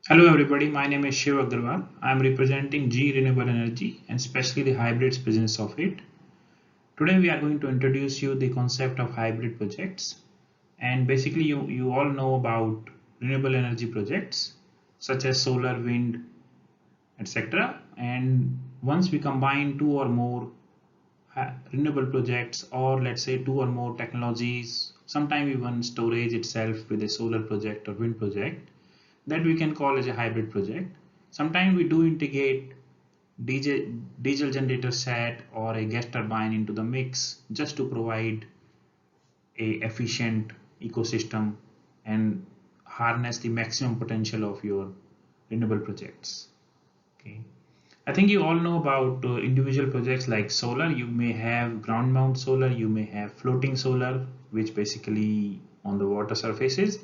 Hello everybody, my name is Shiv Aggarwal. I am representing G Renewable Energy and especially the hybrids business of it. Today we are going to introduce you the concept of hybrid projects, and basically you all know about renewable energy projects such as solar, wind, etc. And once we combine two or more renewable projects, or let's say two or more technologies, sometimes even storage itself with a solar project or wind project, that we can call as a hybrid project. Sometimes we do integrate diesel generator set or a gas turbine into the mix just to provide a efficient ecosystem and harness the maximum potential of your renewable projects. Okay. I think you all know about individual projects like solar. You may have ground mount solar, you may have floating solar, which basically on the water surfaces,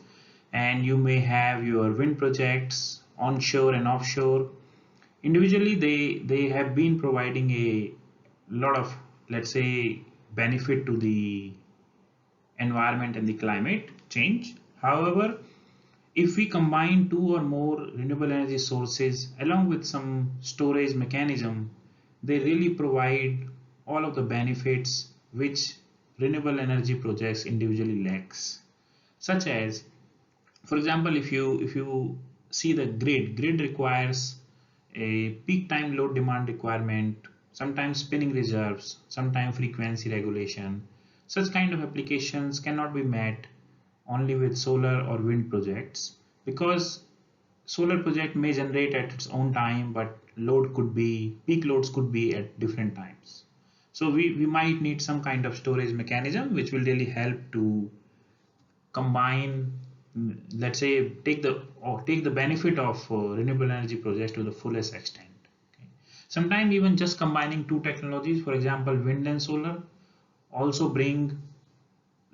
and you may have your wind projects onshore and offshore. Individually, they have been providing a lot of, let's say, benefit to the environment and the climate change. However, if we combine two or more renewable energy sources along with some storage mechanism, they really provide all of the benefits which renewable energy projects individually lacks. Such as, for example, if you see the grid requires a peak time load demand requirement, sometimes spinning reserves, sometimes frequency regulation. Such kind of applications cannot be met only with solar or wind projects, because solar project may generate at its own time, but load could be peak loads could be at different times. So we might need some kind of storage mechanism which will really help to combine, let's say, take the benefit of renewable energy projects to the fullest extent. Okay. Sometimes even just combining two technologies, for example wind and solar, also bring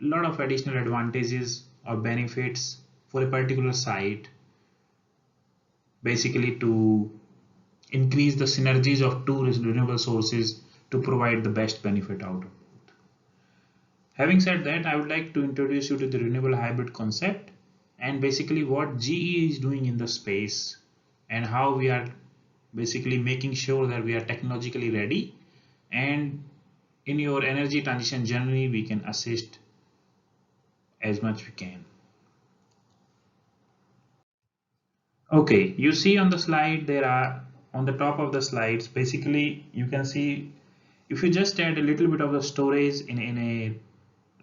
a lot of additional advantages or benefits for a particular site, basically to increase the synergies of two renewable sources to provide the best benefit out of it. Having said that, I would like to introduce you to the renewable hybrid concept and basically what GE is doing in the space and how we are basically making sure that we are technologically ready, and in your energy transition journey we can assist as much we can. Okay, you see on the slide there are, on the top of the slides, basically you can see if you just add a little bit of the storage in a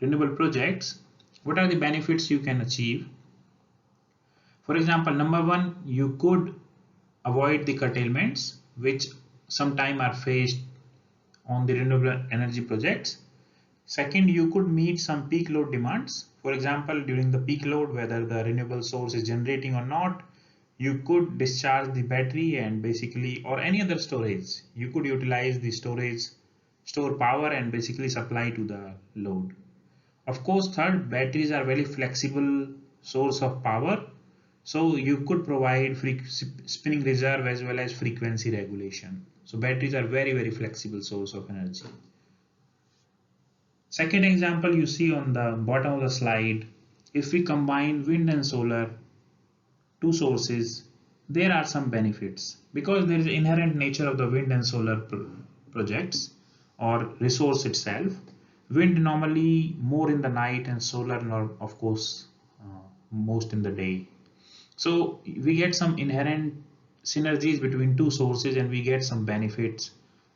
renewable projects, what are the benefits you can achieve? For example, number one, you could avoid the curtailments which sometimes are faced on the renewable energy projects. Second, you could meet some peak load demands. For example, during the peak load, whether the renewable source is generating or not, you could discharge the battery and basically, or any other storage, you could utilize the storage, store power and basically supply to the load. Of course, third, batteries are very flexible source of power. So you could provide spinning reserve as well as frequency regulation. So batteries are very flexible source of energy. Second example you see on the bottom of the slide, if we combine wind and solar, two sources, there are some benefits because there is inherent nature of the wind and solar projects or resource itself. Wind normally more in the night and solar of course most in the day. So we get some inherent synergies between two sources and we get some benefits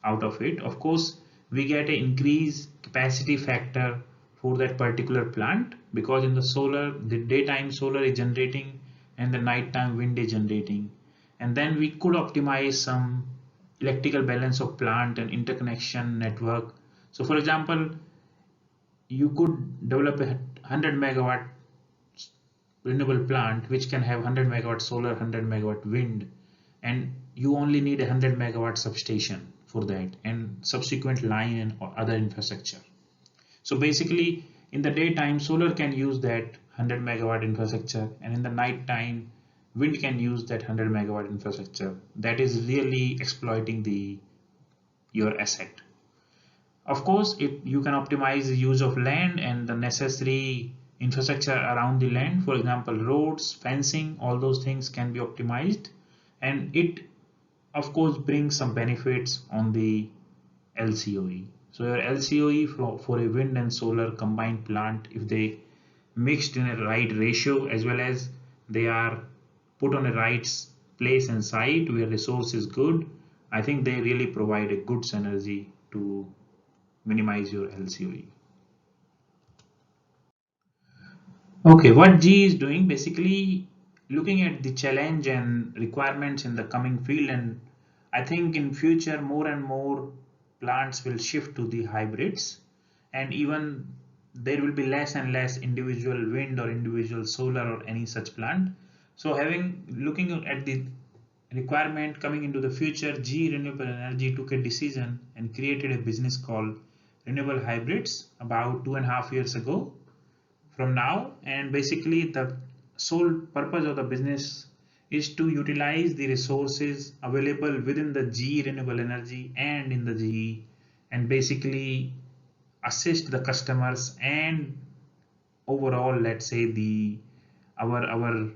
out of it. Of course, we get an increased capacity factor for that particular plant because in the solar, the daytime solar is generating and the nighttime wind is generating. And then we could optimize some electrical balance of plant and interconnection network. So for example, you could develop a 100 megawatt renewable plant which can have 100 megawatt solar, 100 megawatt wind, and you only need a 100 megawatt substation for that and subsequent line and other infrastructure. So basically in the daytime solar can use that 100 megawatt infrastructure, and in the night time wind can use that 100 megawatt infrastructure. That is really exploiting the your asset. Of course, you can optimize the use of land and the necessary infrastructure around the land. For example, roads, fencing, all those things can be optimized, and it of course brings some benefits on the LCOE. So your LCOE for a wind and solar combined plant, if they mixed in a right ratio as well as they are put on a right place and site where resource is good, I think they really provide a good synergy to minimize your LCOE. Okay, what G is doing basically looking at the challenge and requirements in the coming field, and I think in future more and more plants will shift to the hybrids, and even there will be less and less individual wind or individual solar or any such plant. So having looking at the requirement coming into the future, G Renewable Energy took a decision and created a business called Renewable Hybrids about 2.5 years ago from now. And basically the sole purpose of the business is to utilize the resources available within the G Renewable Energy and in the GE, and basically assist the customers and overall, let's say, the our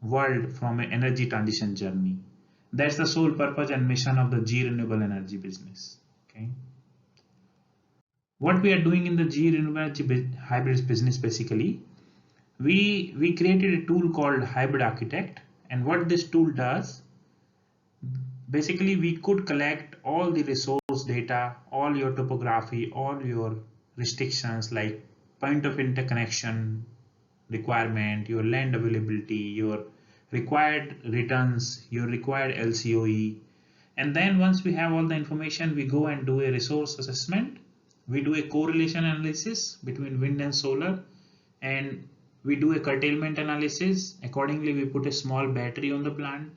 world from an energy transition journey. That's the sole purpose and mission of the G Renewable Energy business. Okay. What we are doing in the G Renewable Energy hybrids business, basically, we created a tool called Hybrid Architect, and what this tool does, basically we could collect all the resource data, all your topography, all your restrictions like point of interconnection requirement, your land availability, your required returns, your required LCOE. And then once we have all the information, we go and do a resource assessment. We do a correlation analysis between wind and solar, and we do a curtailment analysis. Accordingly, we put a small battery on the plant,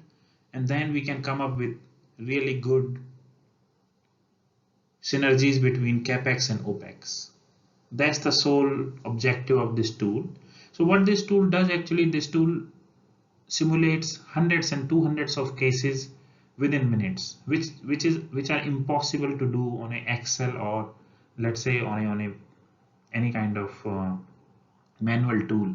and then we can come up with really good synergies between CapEx and OpEx. That's the sole objective of this tool. So what this tool does, actually, this tool simulates hundreds and 200s of cases within minutes, which are impossible to do on an Excel or let's say on any kind of manual tool.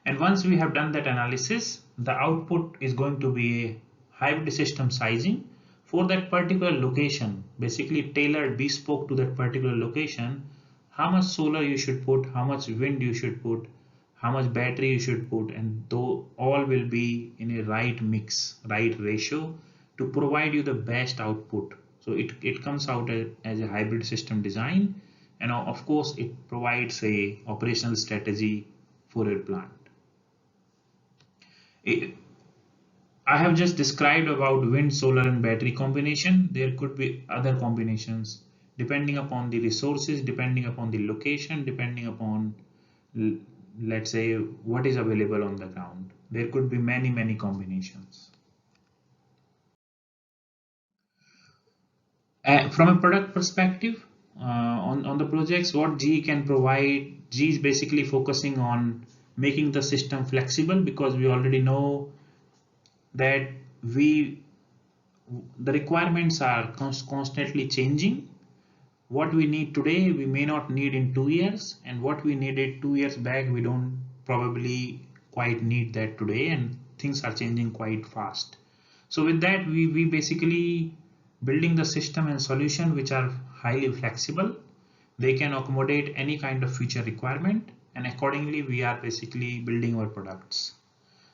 And once we have done that analysis, the output is going to be a hybrid system sizing for that particular location, basically tailored bespoke to that particular location. How much solar you should put, how much wind you should put, how much battery you should put, and though all will be in a right mix, right ratio to provide you the best output. So it comes out as a hybrid system design, and of course it provides a operational strategy for your plant. I have just described about wind, solar and battery combination. There could be other combinations depending upon the resources, depending upon the location, depending upon, let's say, what is available on the ground. There could be many combinations. From a product perspective, on the projects, what GE can provide, GE is basically focusing on making the system flexible, because we already know that the requirements are constantly changing. What we need today, we may not need in 2 years, and what we needed 2 years back, we don't probably quite need that today, and things are changing quite fast. So with that, we basically building the system and solution which are highly flexible. They can accommodate any kind of future requirement, and accordingly we are basically building our products.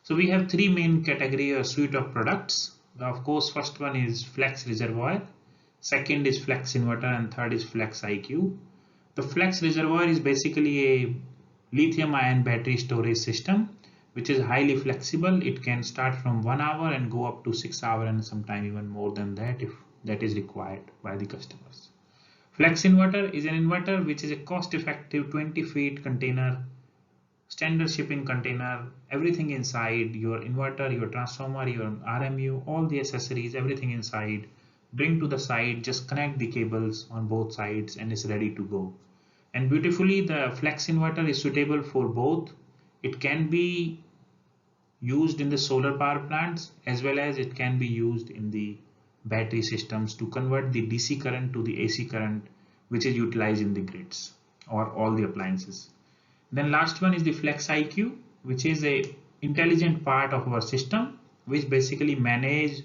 So we have three main category or suite of products. Of course, first one is Flex Reservoir, second is Flex Inverter, and third is FlexIQ. The Flex Reservoir is basically a lithium ion battery storage system which is highly flexible. It can start from 1 hour and go up to 6 hours, and sometimes even more than that if that is required by the customers. Flex Inverter is an inverter which is a cost-effective 20 feet container, standard shipping container, everything inside, your inverter, your transformer, your RMU, all the accessories, everything inside. Bring to the site, just connect the cables on both sides, and it's ready to go. And beautifully, the Flex Inverter is suitable for both. It can be used in the solar power plants as well as it can be used in the battery systems to convert the DC current to the AC current which is utilized in the grids or all the appliances. Then last one is the FlexIQ, which is a intelligent part of our system, which basically manage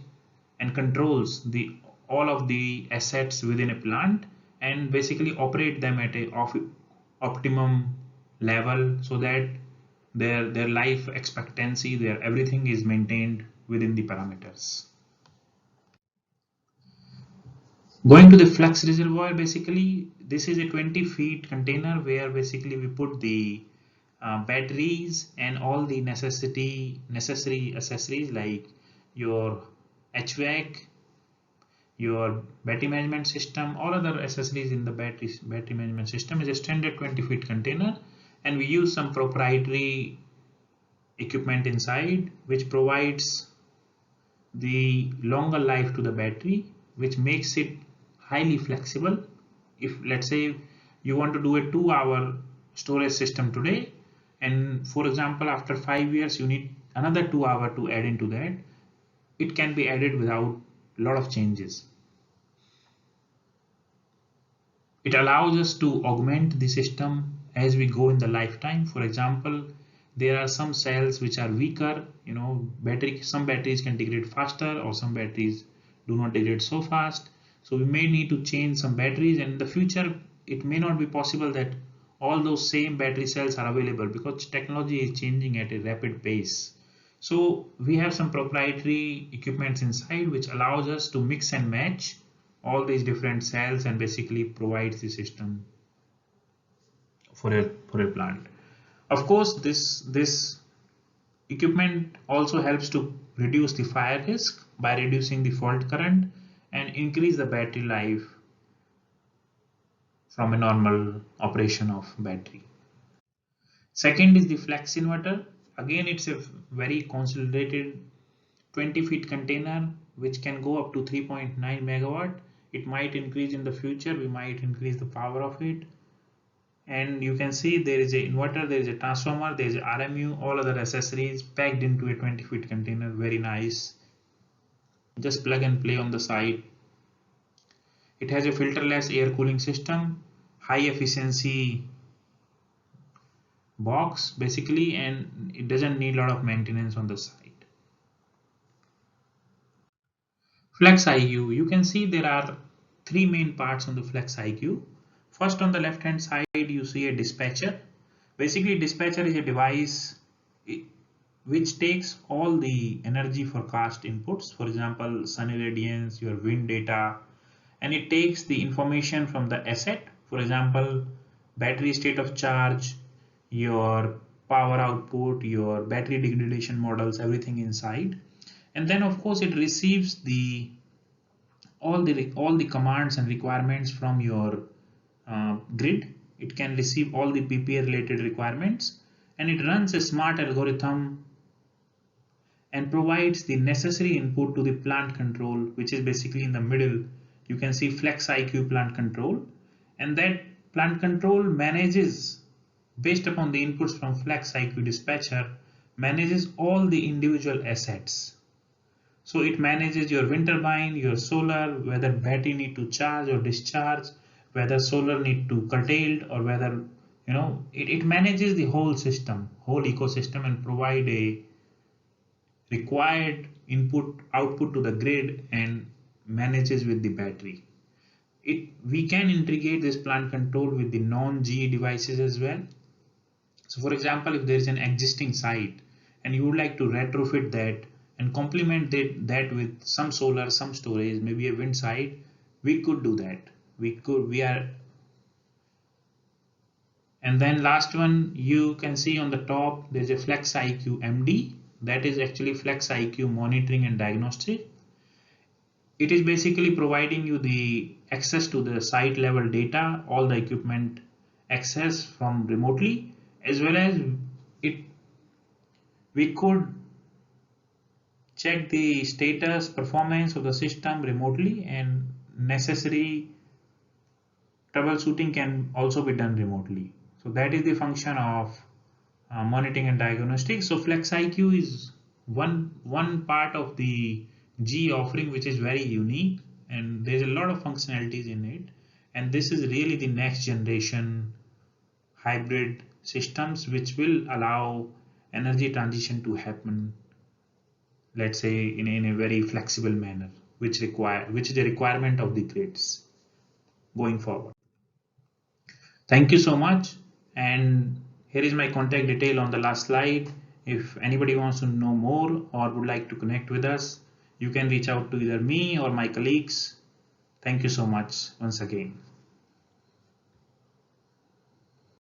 and controls the all of the assets within a plant and basically operate them at a optimum level so that their life expectancy, their everything is maintained within the parameters. Going to the flex reservoir, basically this is a 20 feet container where basically we put the batteries and all the necessary accessories like your HVAC, your battery management system, all other accessories in the battery management system is a standard 20 feet container, and we use some proprietary equipment inside which provides the longer life to the battery, which makes it highly flexible. If let's say you want to do a 2-hour storage system today, and for example after 5 years you need another 2 hour to add into that, it can be added without a lot of changes. It allows us to augment the system as we go in the lifetime. For example, there are some cells which are weaker, some batteries can degrade faster or some batteries do not degrade so fast. So we may need to change some batteries, and in the future it may not be possible that all those same battery cells are available because technology is changing at a rapid pace. So we have some proprietary equipments inside which allows us to mix and match all these different cells and basically provides the system for a plant. Of course, this equipment also helps to reduce the fire risk by reducing the fault current and increase the battery life from a normal operation of battery. Second is the flex inverter. Again, it's a very consolidated 20 feet container which can go up to 3.9 megawatt. It might increase in the future, we might increase the power of it. And you can see there is an inverter, there is a transformer, there is a RMU, all other accessories packed into a 20 feet container. Very nice. Just plug and play on the side. It has a filterless air cooling system, high efficiency box basically, and it doesn't need a lot of maintenance on the side. FlexIQ, you can see there are three main parts on the FlexIQ. First, on the left hand side you see a dispatcher. Basically, dispatcher is a device which takes all the energy forecast inputs, for example sun irradiance, your wind data, and it takes the information from the asset, for example battery state of charge, your power output, your battery degradation models, everything inside. And then of course it receives all the commands and requirements from your grid. It can receive all the PPA related requirements, and it runs a smart algorithm and provides the necessary input to the plant control, which is basically in the middle. You can see FlexIQ plant control, and that plant control manages, based upon the inputs from FlexIQ dispatcher, manages all the individual assets. So it manages your wind turbine, your solar, whether battery need to charge or discharge, whether solar need to curtailed, or whether it manages the whole system, whole ecosystem, and provide a required input output to the grid and manages with the battery. We can integrate this plant control with the non-GE devices as well. So for example, if there is an existing site and you would like to retrofit that and complement that with some solar, some storage, maybe a wind site, we could do that. And then last one, you can see on the top there's a FlexIQ MD, that is actually FlexIQ monitoring and diagnostic. It is basically providing you the access to the site level data, all the equipment access from remotely, as well as we could check the status performance of the system remotely, and necessary troubleshooting can also be done remotely. So that is the function of monitoring and diagnostics. So FlexIQ is one part of the G offering which is very unique, and there's a lot of functionalities in it, and this is really the next generation hybrid systems which will allow energy transition to happen, let's say in a very flexible manner, which is a requirement of the grids going forward. Thank you so much, and here is my contact detail on the last slide. If anybody wants to know more or would like to connect with us, you can reach out to either me or my colleagues. Thank you so much once again.